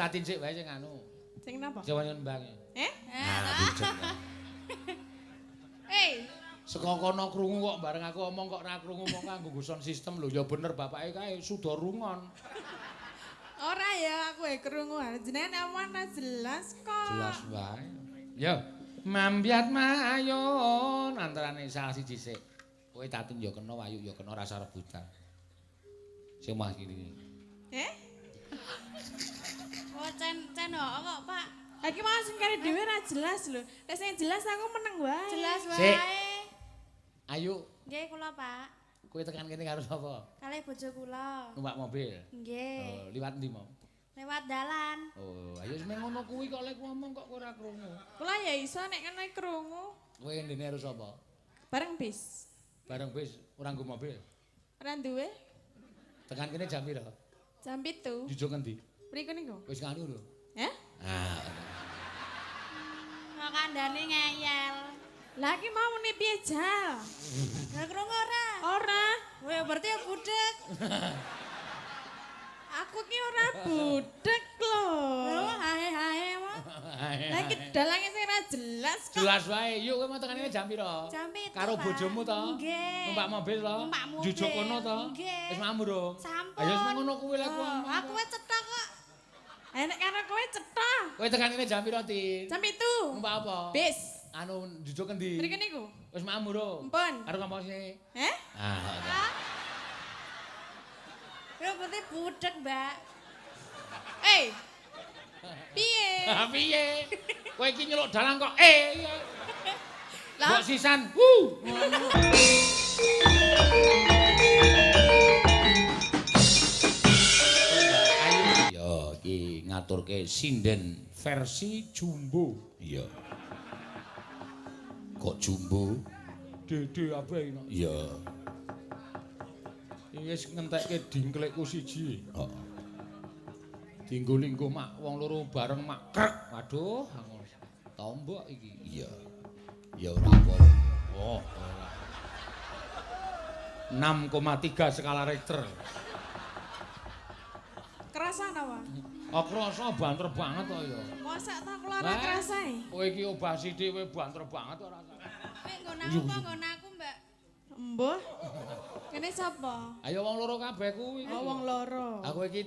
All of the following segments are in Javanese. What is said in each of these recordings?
Tatin sik wae sing anu. Sing napa? Jawa Nyembang. Nah, bujeng. Saka kono krungu kok bareng aku omong kok ora krungu mong kanggo guson sistem lho. Ya bener bapake kae suda rungon. ora ya aku krungu jenengan awan ra jelas kok. Jelas wae. Yo, mambiat mayon antarane salah siji sik. Kowe Tatin ya kena, Wayu ya kena rasa rebutan. Sing mah kiri. Oh, cen kok, Pak. Iki mau sing kare dhewe ra jelas lho. Nek sing jelas aku meneng wae. Jelas Sik. wae. Ayo, Nggih, kula, Pak. kowe tekan kene karo sapa? Kalih bojo kula. Numpak mobil. Nggih. Oh, liwat ndi mau? Lewat dalan. Oh, ayo wis ngono kuwi kok lek ngomong kok ora krungu. Kula ya iso nek kene krungu. Kowe ndene karo sapa? Bareng bis. Bareng bis ora nggo mobil. Ora duwe Tekan kene jam pira? jam 7. Jujuk ngendi? Mriku niku. Wis nganu lho. Ah, Kok kandhane ngeyel. lah iki mau muni piye jal? Lah krungu ora? Ora. Oh, ya berarti ya budek. Aku ki ora budek lho. Oh, hae-hae mah. Lah iki dalange sing ra jelas kok. Jelas wae. Yuk kowe mau tekan kene jam pira? Jam 7. Karo Pak. bojomu to? Nggih. Numpak mobil to? Numpak mobil. Jujuk kono to? Nggih. Wis mambu dong. Sampun. Ayo wis ngono kuwi lek Oh, ngomong. aku wis cetok kok. Nek karo kowe cetha. Kowe tekan kene jam pira, Tin? Jam 7. Numpak apa? Bis. Anu jujuk endi? Mriku niku. Wis mambu dong. Mpun. Karo ngomong sih. Ah. Ya berarti budek, Mbak. Piye? Piye? Kowe iki nyeluk dalan kok Lah Mbok sisan. Ayo. Yo, iki ngaturke sinden versi jumbo. Iya. Kok jumbo? Dede abe no. Iya. Iki wis ngentekke dingklekku siji. Heeh. Dinggo linggo mak wong loro bareng mak krek. Waduh, tombok iki. Iya. Ya ora apa. Oh, ora. 6,3 skala Richter. kerasa apa? Oh, krasa banter banget kok ya. Mosok ta kula ora kerasa e. Kowe iki obah sithik kowe banter banget ora. Nggon aku, Mbak. Mbah. Kene sapa? Ayo wong loro kabeh kuwi. Oh, wong loro. Aku iki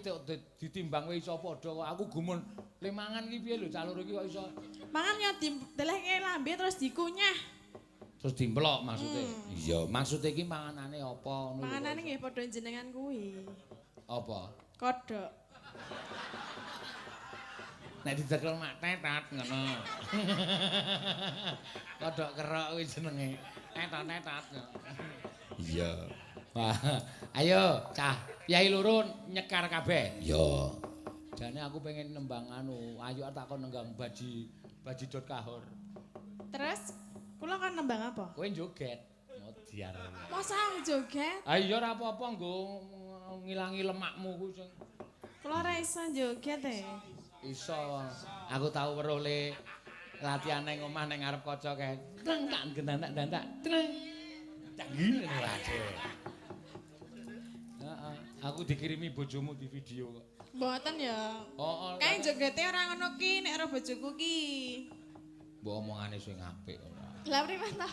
ditimbang kowe iso padha kok. Aku gumun le mangan iki piye lho cah loro iki kok iso. Mangan ya didelehke lambe terus dikunyah. Terus dimplok maksudnya. Iya, maksudnya iki panganane apa ngono lho. Panganane nggih padha jenengan kuwi. Apa? Kodhok. Nek dicekel mak tetat ngono. Kodhok kerok kuwi jenenge. Tetat. Iya. Wah, ayo cah, yai loro nyekar kabeh. Iya. Jane aku pengen nembang anu, ayo takon nenggang baji dot kahur. Terus kula kan nembang apa? Kowe joget. Modiar. Mosok joget? Ayo ora apa-apa nggo ngilangi lemakmu kuwi sing Kula ora iso joget e. iso. Aku tau weruh le latihan ning omah ning ngarep kaca kae. Treng tak gendak-gendak. Treng. Tak ngene wae. Heeh, aku dikirimi bojomu di video kok. Mboten ya. Oh, Kae jogete ora ngono ki nek karo bojoku ki. mbok omongane sing apik ora. Lah priwen ta?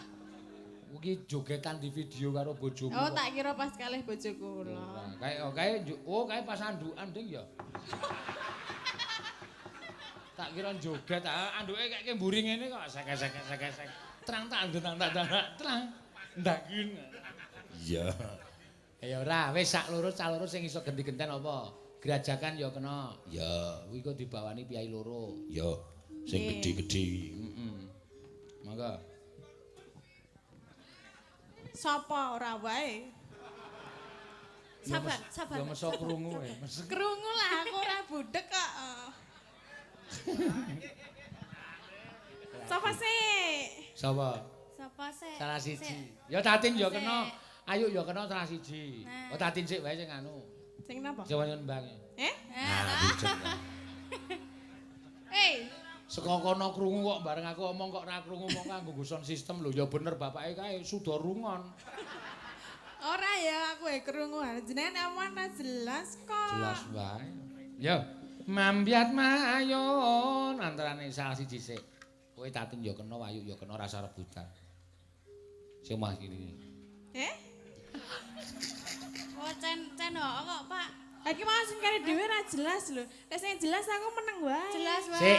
Iki jogetan di video karo bojomu. Oh, kok. tak kira pas kalih bojoku kula. Kae pas andukan ding ya. Tak kira joget, anduke kayak mburi ngene kok sek. Terang tak terang. Ndakin. Iya. Ya ora, wis sak loro cah loro sing iso genti-genten apa? Gerajakan ya kena. Ya, kuwi kok dibawani piyai loro. Ya, sing gedhe-gedhe. Heeh. Mangga. Sapa ora wae? Sabar. Ya mesok krungu wae. Krungu lah aku ora budek kok. Sapa sih? Sapa? Sapa sih? Salah siji. Ya Tatin ya kena. Ayo ya kena salah siji. Nah. Oh Tatin sik wae sing anu. Sing napa? Jawa Nyembang. Nah, Saka kono krungu kok bareng aku omong kok ora krungu mong kanggo guson sistem lho. Ya bener bapake kae suda rungon. Ora ya aku krungu jenengan awan ra jelas kok. Jelas wae. Yo, Mambiat mayon antarane salah siji sik. Kowe tatin ya kena, wayu ya kena rasa rebutan. Sing omah kiri. Oh, cendok kok, Pak. Iki mau sing kare dhewe ra jelas lho. Nek sing jelas aku meneng wae. Jelas Sik. wae.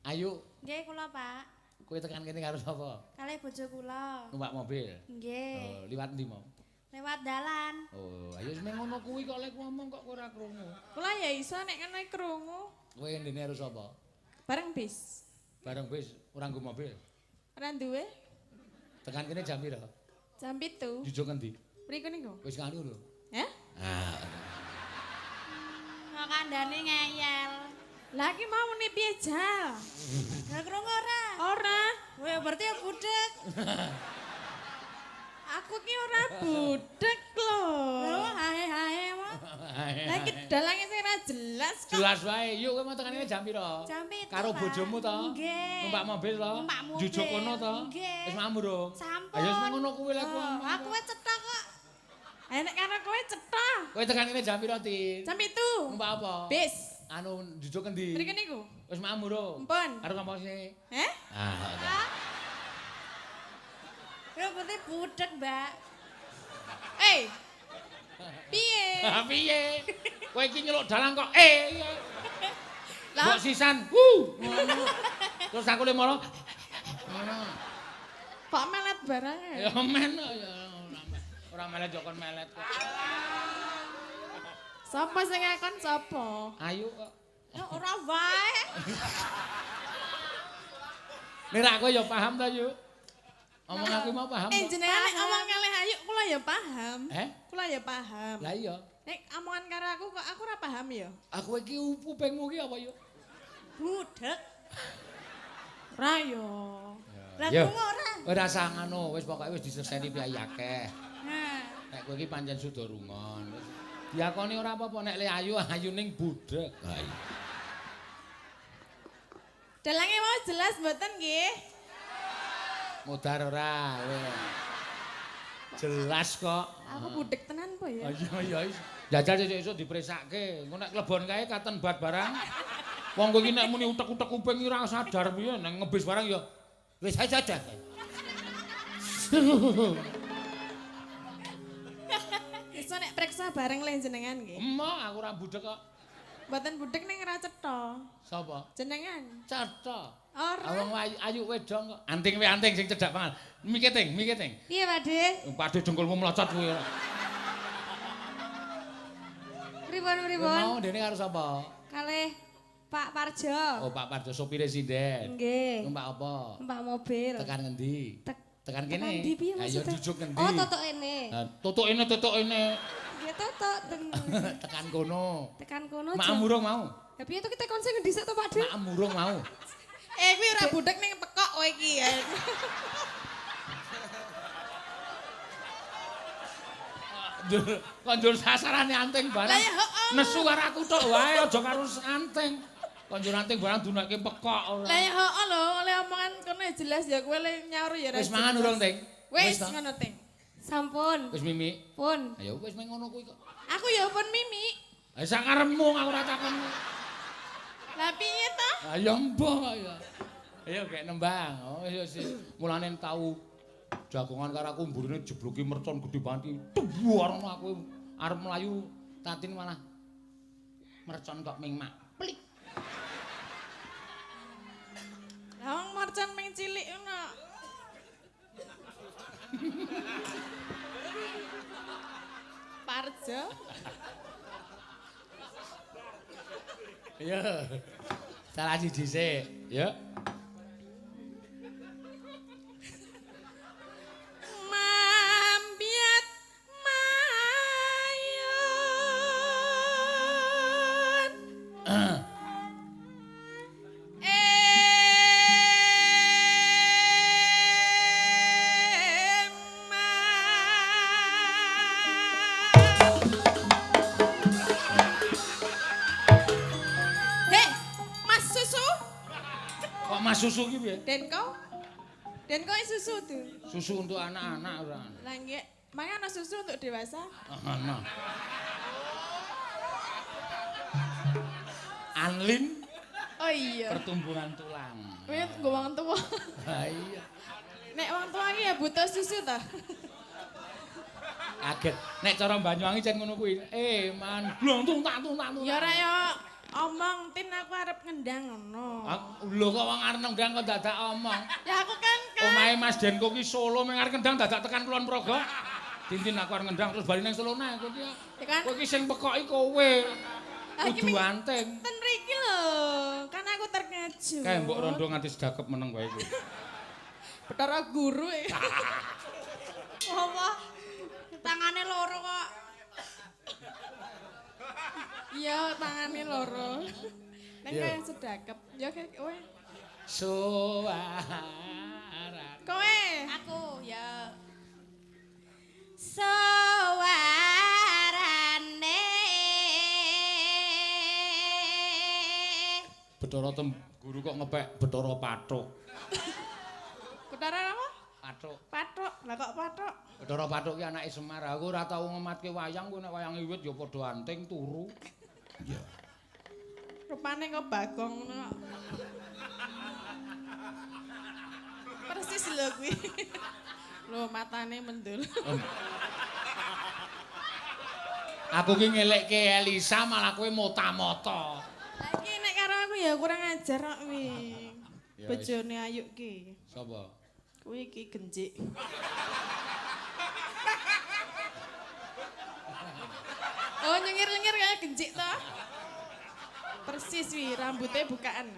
Ayo, Nggih, kula, Pak. kowe tekan kene karo sapa? Kalih bojo kula. Numpak mobil. Nggih. Liwat ndi mau? Lewat dalan. Oh, ayo wis meng ngono kuwi kok lek ngomong kok ora krungu. Kula ya iso nek kena krungu. Kowe ndene karo sapa? Bareng bis. Bareng bis ora nggo mobil. Ora duwe. Tekan kene jam pira? Jam 7. Jujuk endi? Mriku niku. Wis nganu lho. Heh? Ah. Kok kandhane ngeyel. Lah iki mau muni piye jal? Gak krungu ora? Ora. Weh, berarti ya budek. Aku ki ora budek lho. Lho, hae-hae mah. Lah iki dalange sing ora jelas kok. Jelas wae. Yuk kowe mau tekan kene jam pira? Jam 7. Karo Pak. bojomu to? Nggih. Numpak mobil to? Numpak mobil. Jujuk kono to? Nggih. Wis mambu dong. Sampun. Ayo wis meng ngono kuwi lek Oh, ngomong. aku wis cetok kok. Nek karo kowe cetha. Kowe tekan kene jam pira, Tin? Jam 7. Numpak apa? Bis. Anu jujuk endi? Mriku niku. Wis mambu dong. Mpun. Karo ngomong sini. Heh? Ah. Lho, berarti budek, Mbak. Piye? Piye? Kowe iki nyeluk dalang kok Lah Mbok sisan. Ngono. Terus aku le moro. Ngono. kok melet barange? Ya men ya ora melet yo kon melet kok. Sapa sing ngakon sapa? Ayu kok. Ya ora wae. Nek ra kowe yo paham ta, Yu? Omong aku mau paham. Jenengan nek ngomong kalih ayu kula ya paham. Kula ya paham. Lah iya. Nek omongan karo aku kok aku ora paham ya. Aku iki upengmu iki apa, Yu? Budek. Ora yo. Lah Yo. krungu ora? Kowe rasa ngono, wis pokoke wis diseseni piye akeh. Nah. Nek kowe iki pancen suda rungon. Diakoni ora apa-apa nek le ayu ning budek. Ha iya. Dalange mau jelas mboten nggih? Modar ora kowe. Jelas kok. Aku budek tenan po ya. Iya iya. Jajal sesuk dipresakke. Engko nek klebon kae katen bat barang. Wong kowe iki nek muni utek-utek kuping iki ora sadar piye nek ngebis barang ya wis aja. Iso nek preksa bareng le jenengan nggih. Emok aku ora budek kok. Mboten budek ning ora cetha. Sapa? Jenengan. Cetha. Ora. Wong ayu wedong kok. Anting we anting sing cedhak pangan. Miketing. Piye, Pakde? Pakde dengkulmu mlocot kuwi. Pripun? Mau dene karo sapa? Kalih Pak Parjo. Oh, Pak Parjo sopire sinden. Nggih. Numpak apa? Numpak mobil. Tekan ngendi? Tekan kene. Tekan ndi piye Ayo maksudnya? jujuk ngendi? Oh, totok ini. Tutuk ini. Nggih, totok. Tekan kono. Tekan kono. Mak murung mau. Ya piye to kita kon sing dhisik to, Pakde? Mak murung mau. Kuwi ora budek ning pekok kowe iki ya. Konjur sasarane anting barang. Lah ya heeh. Nesu karo aku tok wae aja karo anting. Konjur anting barang dunekke pekok. Lah ya heeh lho, oleh omongan kono ya jelas ya kowe le nyaur ya ra. Wis mangan urung, Ting? Wis to? ngono Ting. Sampun. Wis mimi. Pun. Ayo wis meng ngono kuwi kok. Aku ya pun mimi. Lah sak karepmu aku ora takon. Lah piye to? Ayo mbah ya. Ayo gek nembang. Oh iya sih. Mulane tau jagongan karo aku mburine jebloki mercon gedhe banget. Tuwarno aku arep mlayu tatin malah mercon kok ming mak. Plik. Lah wong mercon ming cilik ngono. Parjo. Iya. Salah siji sik, ya. Mambiat mayon. Mas susu ki piye? Den kau susu tuh. Susu untuk anak-anak ora. Lah nggih, mangke ana susu untuk dewasa. Ana. Anlin Oh iya. pertumbuhan tulang. Kuwi nggo wong tuwa. Ha iya. Nek wong tuwa iki ya butuh susu ta. Kaget. Nek cara Banyuwangi cen ngono kuwi. Man, blong tung tak. Ya ora ya omong tin aku arep ngendang ngono. Lho kok wong arep nendang kok dadak omong. Ya aku kan Omahe Mas Denko ki Solo mung arep ngendang dadak tekan Kulon Progo. Dintin aku arep ngendang terus bali nang Solo nah kowe ki. ya kan Kowe ki sing pekoki kowe. iki Kudu anteng. ten mriki lho. Kan aku terkejut. Kae mbok rondo nganti sedakep meneng wae kuwi. Bathara guru e. Apa? Tangane loro kok. Iya, tangane loro. Nang Iya. kaya sedakep. Ya kowe. Suara. Kowe. Aku ya. Sawarane. Bathara guru kok ngepek Bathara Pathuk. Kutara apa? Pathuk. Pathuk. Lah kok pathuk? Bathara Pathuk ki anake Semar. Aku ora tau ngematke wayang, kowe nek wayang wiwit ya padha anting turu. Iya. Rupane kok Bagong ngono. Persis lho kuwi. Lho matane mendul. Aku ki ngelekke Elisa malah kowe mota-mota. Lah iki nek karo aku ya kurang ajar kok kuwi. Ya, Bojone Ayu ki. Sapa? Kuwi iki genjik. Oh nyengir-nyengir kayak genjik toh. Persis wi rambutnya bukaan.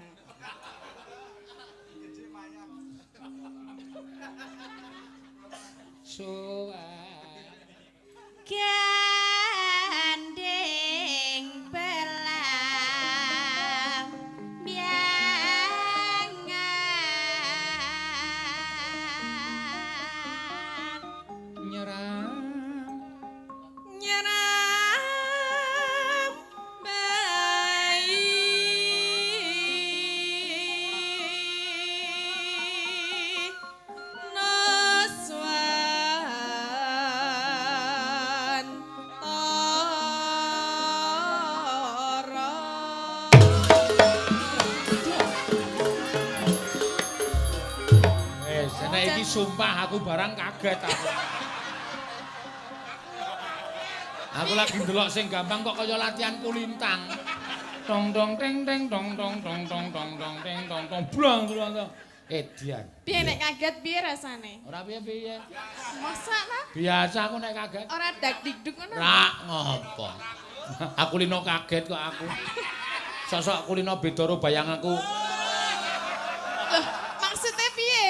Gandeng belang biangan Nyerang Nyeram bayi Noswan Tara nek iki sumpah aku barang kaget aku. Aku lagi ndelok sing gampang kok kaya latihan kulintang. Tong tong teng teng tong tong tong tong tong tong teng tong tong blong blong. Edian. Piye nek kaget piye rasane? Ora piye-piye. Masa ta? Biasa aku nek kaget. Ora dak dikduk ngono. Rak ngopo. Aku lino kaget kok aku. Sosok kulino beda karo bayang aku. Loh, maksudnya piye?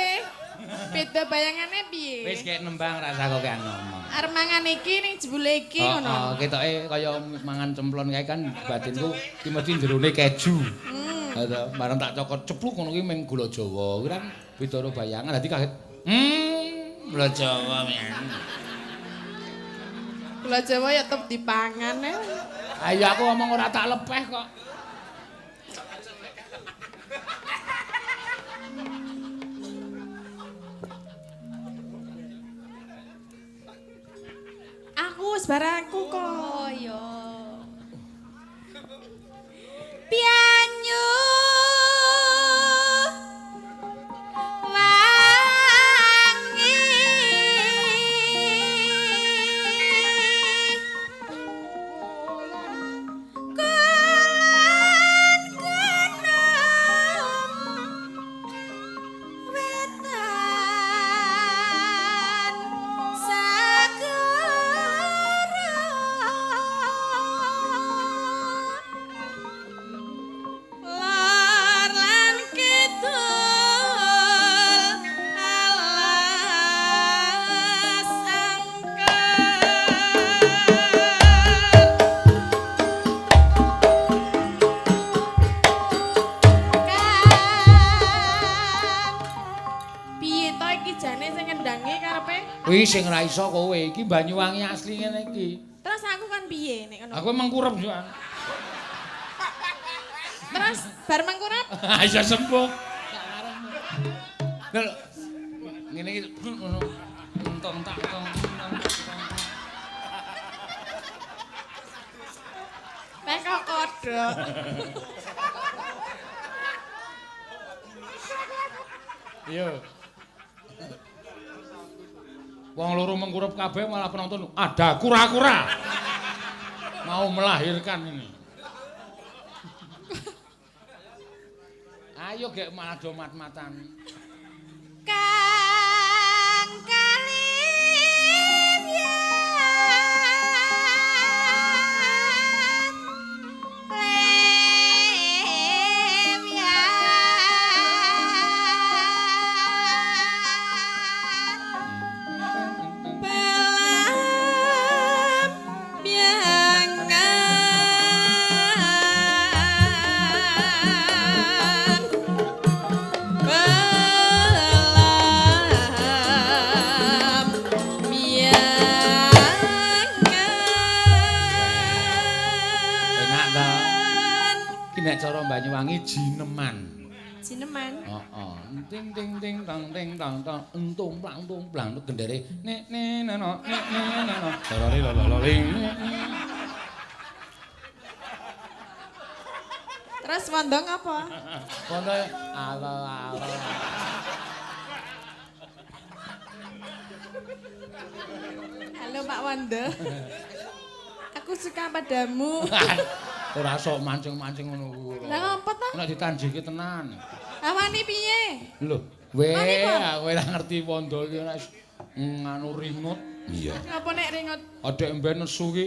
Beda bayangannya piye? Wis kek nembang rasa kok kan ngomong. Arep mangan iki ning jebule iki ngono. Ketoke kaya mangan cemplon kae kan batinku ki mesti jerone keju. Ada bareng tak cokot cepluk ngono ki meng gula Jawa. Kuwi kan beda karo bayangan dadi kaget. Gula Jawa men. Gula Jawa ya tetep dipangan ya. Ayo aku ngomong ora tak lepeh kok. Aku wis baraku kok. Oh iya. Pianyu wangi kulon gunung wetan Lor lan kidul alas Piye to iki jane sing ngendangi karepe? Kuwi sing ra iso kowe, iki Banyuwangi asli ngene iki. Terus aku kan piye nek ngono? Aku emang kurep juga. Terus bar mangkurap? Ayo sembuh. Lho. Ngene iki ngono. Entong tak tong. Nek kok kodhok. Iya. Wong loro mengkurep kabeh malah penonton ada kura-kura. Mau melahirkan ini. Ayo gek malah do mat-matan. Kang kalim ya lem ya pelam biangan pelam biangan Enak ta? Ki nek cara Banyuwangi jineman. Sineman. Heeh. Ting ting ting tang ting tang tang entung plang gendere nek neno nek neno. Lololi lololing. Terus mondong apa? Kono alo. Halo Pak Wanda. Aku suka padamu. Ora sok mancing-mancing ngono kuwi. Lah ngapa ta? Nek ditanjiki tenan. Awani piye? Lho, kowe Mami, ora ngerti wondo iki ora nganu ringut. Iya. Ngapa nek ringot? Adek mben nesu ki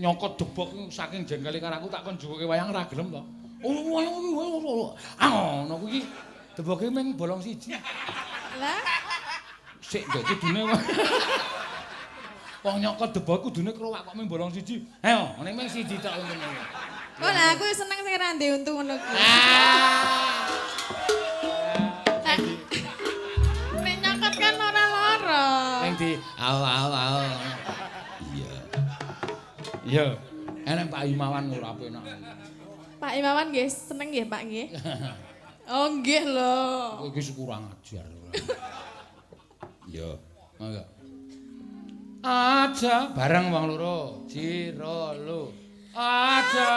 nyokot debok saking jengkele karo aku tak kon juwuke wayang ora gelem to. Oh, wayang iki ngono kuwi deboke mung bolong siji. Lah, Sik ndek kudune wong nyokot debok kudune krowak kok mung bolong siji. Ayo, ning mung siji tok ngene. kok lah aku seneng sing ra ndek untu ngono kuwi. Nek nyokot kan ora lara. Ning di au. Iya. Iya. Enek Pak Imawan ora penak. Pak Imawan nggih seneng nggih Pak nggih. Oh nggih lho. Kowe iki kurang ajar. Iya. Mangga. Aja bareng wong loro. Jiro lu. Aja.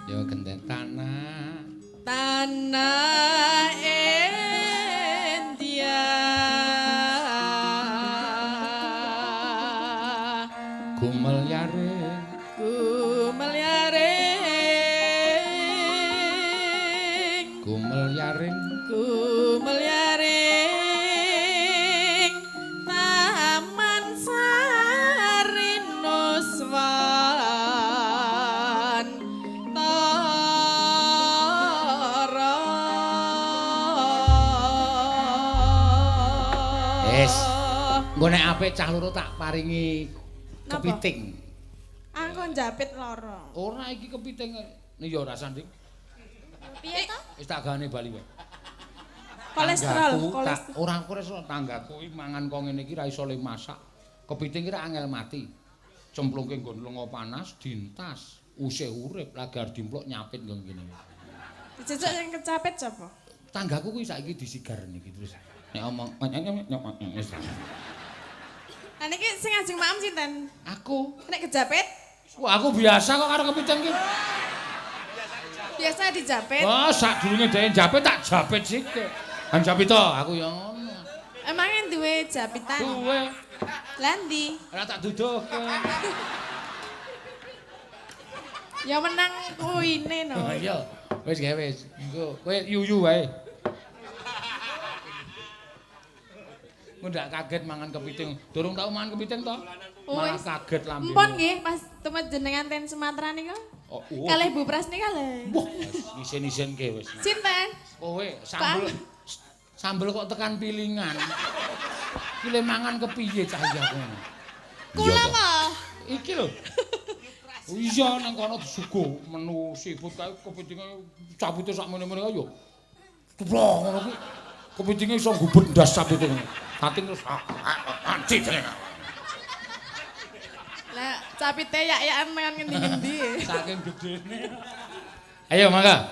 Yo genten tanah. Tanah India. Gumel yaring. Gumel yaring. Gumel yaring. Gumel yaring. Taman Sari Nuswan. Tara. Wis. Engko nek apik cah loro tak paringi Napa? kepiting. Aku njapit lara. Ora iki kepiting. Nih ya ora sanding. Piye to? Wis tak gawane bali wae. Kolesterol, Tanggaku, ora kolesterol, tanggaku iki mangan kok ngene iki ra iso le masak. Kepiting iki ra angel mati. Cemplungke nggon lenga panas, dintas, usih urip, lagar dimplok nyapit nggon kene. Dijejak yang kecapit sapa? Tanggaku kuwi saiki disigar niki terus. Nek omong wis. Lah niki sing ajeng maem sinten? Aku, Nek kejapit wah aku biasa kok karo kepiting iki. biasa dijapit. Wah, sadurunge dhewe japit tak japit sik. Kan japit to, aku ya ngono. Emangnya duwe japitan? Duwe, Lah ndi? ora tak duduhke. Ya menang kuine no. Iya, wis gawe wis. Engko kowe yuyu wae. Engko ndak kaget mangan kepiting. Durung tau mangan kepiting to? Malah Wis. kaget lambe. Empon nggih pas temen jenengan ten Sumatera nika. Oh, Kalih Bu Pras nika lho. wah, isin-isinke wis. Sinten? Kowe sambel kok tekan pilingan. Ki le mangan kepiye cah iya kowe. Kula mah. Iki lho. Iya nang kono disuguh menu siput kae kepitinge cabute sak meneh-meneh kae yo. Ceblok ngono kuwi. Kepitinge iso gubet ndas cabute ngono. Saking terus anci jenenge. Lah capite yak-yakan mangan ngendi-ngendi. Saking gedene. Ayo mangga.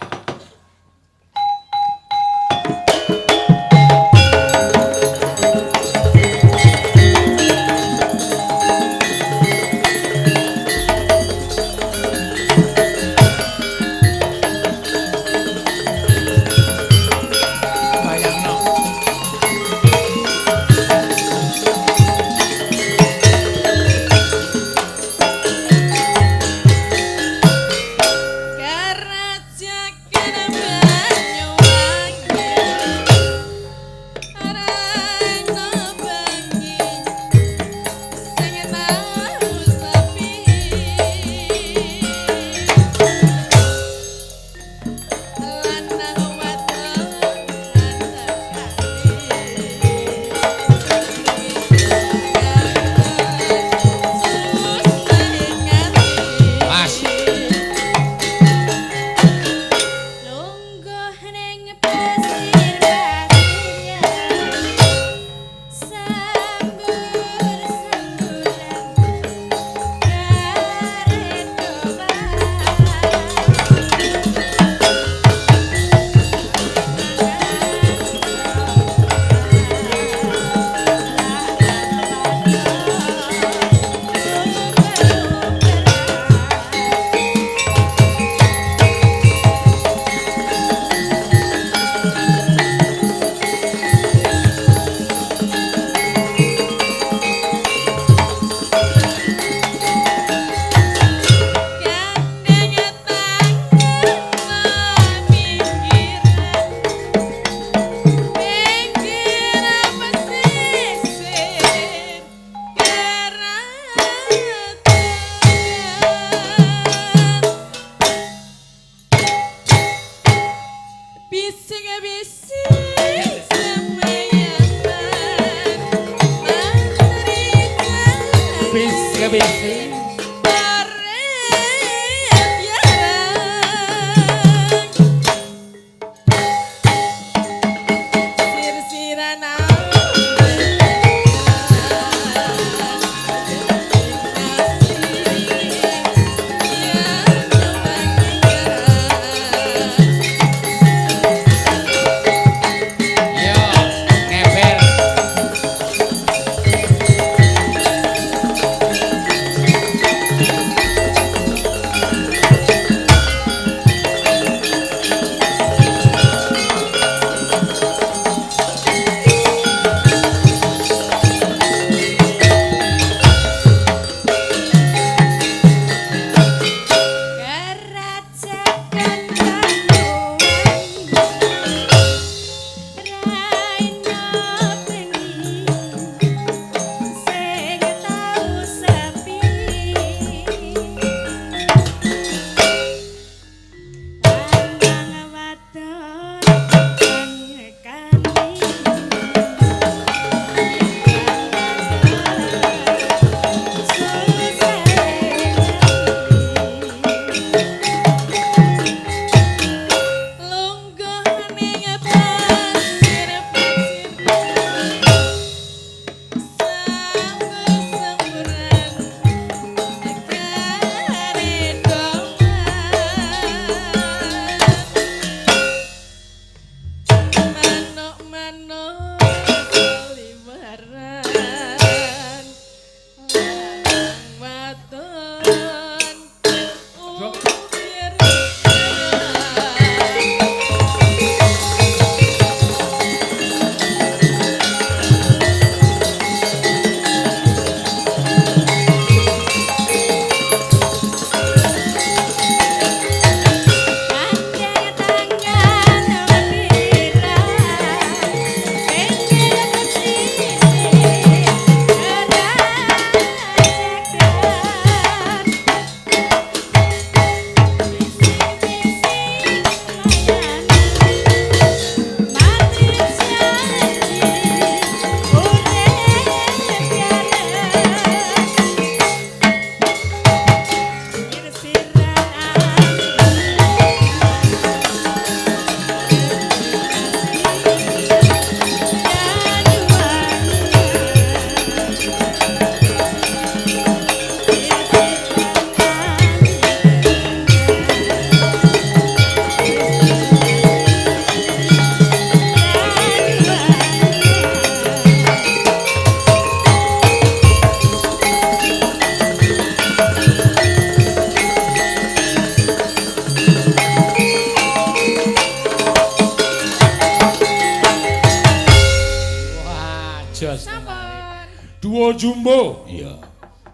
Jos. Sampun. Duo jumbo. Iya.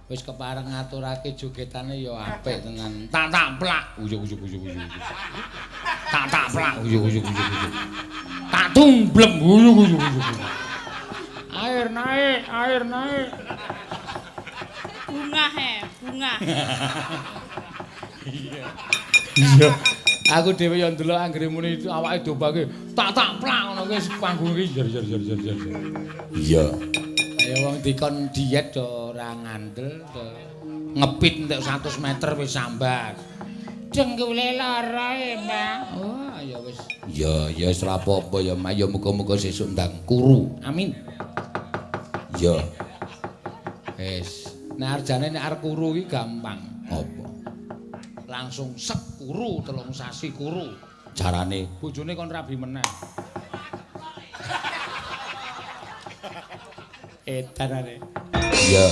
Wis kepareng ngaturake jogetane ya apik tenan. Tak plak. Uyuk. Tak plak. Uyuk. Tak tumblem. Uyuk. Air naik. Bunga. Iya. Aku dhewe ya ndelok anggere muni awake dobake tak plak ngono kuwi panggung iki jer. Iya. Kaya wong dikon diet do ora ngandel do. Ngepit entek 100 meter wis sambat. Jenggule lara Mbak. Oh, ya wis. Ya wis ora apa-apa ya, Mak. Ya muga-muga sesuk ndang kuru. Amin. Ya. Wis. Nek arjane nek arep kuru iki gampang. Apa? Langsung sek kuru 3 sasi kuru. Carane Bojone kon rabi meneh. Edanane. ya